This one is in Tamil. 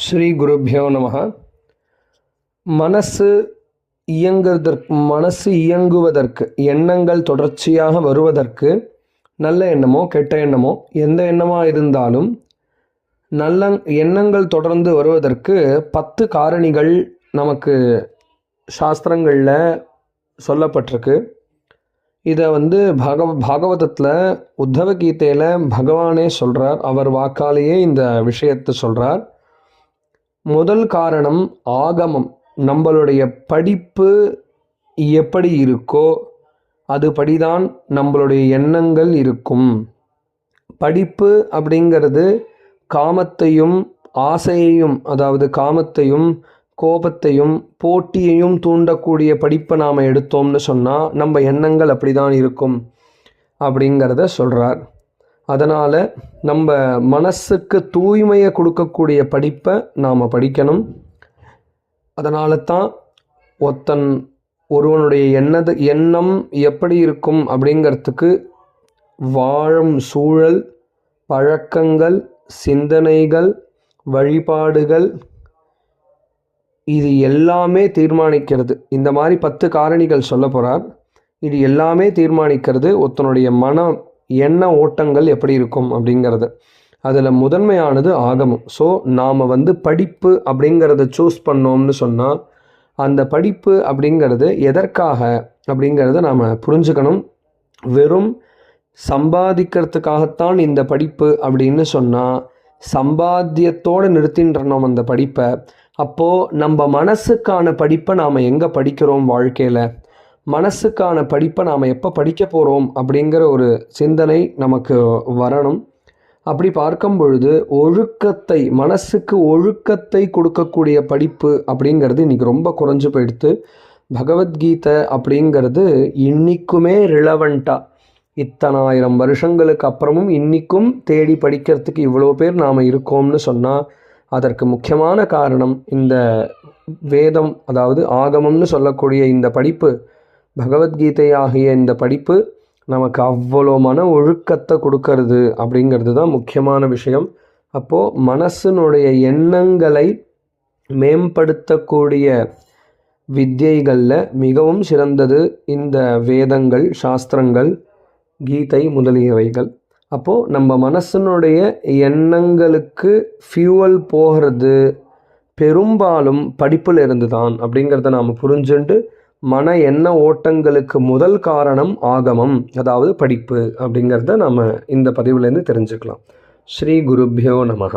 ஸ்ரீ குருப்யோ நமஹ. மனசு இயங்குவதற்கு எண்ணங்கள் தொடர்ச்சியாக வருவதற்கு நல்ல எண்ணமோ கெட்ட எண்ணமோ எந்த எண்ணமாக இருந்தாலும் நல்ல எண்ணங்கள் தொடர்ந்து வருவதற்கு 10 காரணிகள் நமக்கு சாஸ்திரங்களில் சொல்லப்பட்டிருக்கு. இதை பாகவதத்தில் உத்தவ கீதையில் பகவானே சொல்கிறார். அவர் வாக்காலேயே இந்த விஷயத்தை சொல்கிறார். முதல் காரணம் ஆகமம். நம்மளுடைய படிப்பு எப்படி இருக்கோ அதுபடிதான் நம்மளுடைய எண்ணங்கள் இருக்கும். படிப்பு அப்படிங்கிறது காமத்தையும் ஆசையையும், அதாவது காமத்தையும் கோபத்தையும் போட்டியையும் தூண்டக்கூடிய படிப்பை நாம் எடுத்தோம்னு சொன்னால் நம்ம எண்ணங்கள் அப்படி தான் இருக்கும் அப்படிங்கிறத சொல்கிறார். அதனால் நம்ம மனசுக்கு தூய்மையை கொடுக்கக்கூடிய படிப்பை நாம் படிக்கணும். அதனால தான் ஒருவனுடைய எண்ணம் எப்படி இருக்கும் அப்படிங்கிறதுக்கு வாழும் சூழல், பழக்கங்கள், சிந்தனைகள், வழிபாடுகள் இது எல்லாமே தீர்மானிக்கிறது. இந்த மாதிரி 10 காரணிகள் சொல்ல போகிறார். இது எல்லாமே தீர்மானிக்கிறது ஒருத்தனுடைய எண்ண ஓட்டங்கள் எப்படி இருக்கும் அப்படிங்கிறது. அதில் முதன்மையானது ஆகமம். ஸோ நாம் படிப்பு அப்படிங்கிறத சூஸ் பண்ணோம்னு சொன்னால் அந்த படிப்பு அப்படிங்கிறது எதற்காக அப்படிங்கிறத நாம் புரிஞ்சுக்கணும். வெறும் சம்பாதிக்கிறதுக்காகத்தான் இந்த படிப்பு அப்படின்னு சொன்னால் சம்பாத்தியத்தோடு நிறுத்தின்றோம் அந்த படிப்பை. அப்போது நம்ம மனசுக்கான படிப்பை நாம் எங்கே படிக்கிறோம்? வாழ்க்கையில் மனசுக்கான படிப்பை நாம் எப்போ படிக்க போகிறோம் அப்படிங்கிற ஒரு சிந்தனை நமக்கு வரணும். அப்படி பார்க்கும் பொழுது ஒழுக்கத்தை, மனசுக்கு ஒழுக்கத்தை கொடுக்கக்கூடிய படிப்பு அப்படிங்கிறது இன்றைக்கி ரொம்ப குறைஞ்சு போயிடுத்து. பகவத்கீதை அப்படிங்கிறது இன்றைக்குமே ரிலவெண்ட்டாக, இத்தனை 1000 வருஷங்களுக்கு அப்புறமும் இன்றைக்கும் தேடி படிக்கிறதுக்கு இவ்வளோ பேர் நாம் இருக்கோம்னு சொன்னால் அதற்கு முக்கியமான காரணம் இந்த வேதம், அதாவது ஆகமம்னு சொல்லக்கூடிய இந்த படிப்பு, பகவத்கீதை ஆகிய இந்த படிப்பு நமக்கு அவ்வளோ மன ஒழுக்கத்தை கொடுக்கறது அப்படிங்கிறது தான் முக்கியமான விஷயம். அப்போது மனசினுடைய எண்ணங்களை மேம்படுத்தக்கூடிய வித்யைகளில் மிகவும் சிறந்தது இந்த வேதங்கள், சாஸ்திரங்கள், கீதை முதலியவைகள். அப்போது நம்ம மனசினுடைய எண்ணங்களுக்கு ஃபியூவல் போகிறது பெரும்பாலும் படிப்பில் இருந்து தான் அப்படிங்கிறத நாம் புரிஞ்சுண்டு எண்ண ஓட்டங்களுக்கு முதல் காரணம் ஆகமம், அதாவது படிப்பு அப்படிங்கிறத நம்ம இந்த பதிவுலேருந்து தெரிஞ்சுக்கலாம். ஸ்ரீ குருப்யோ நமஹ.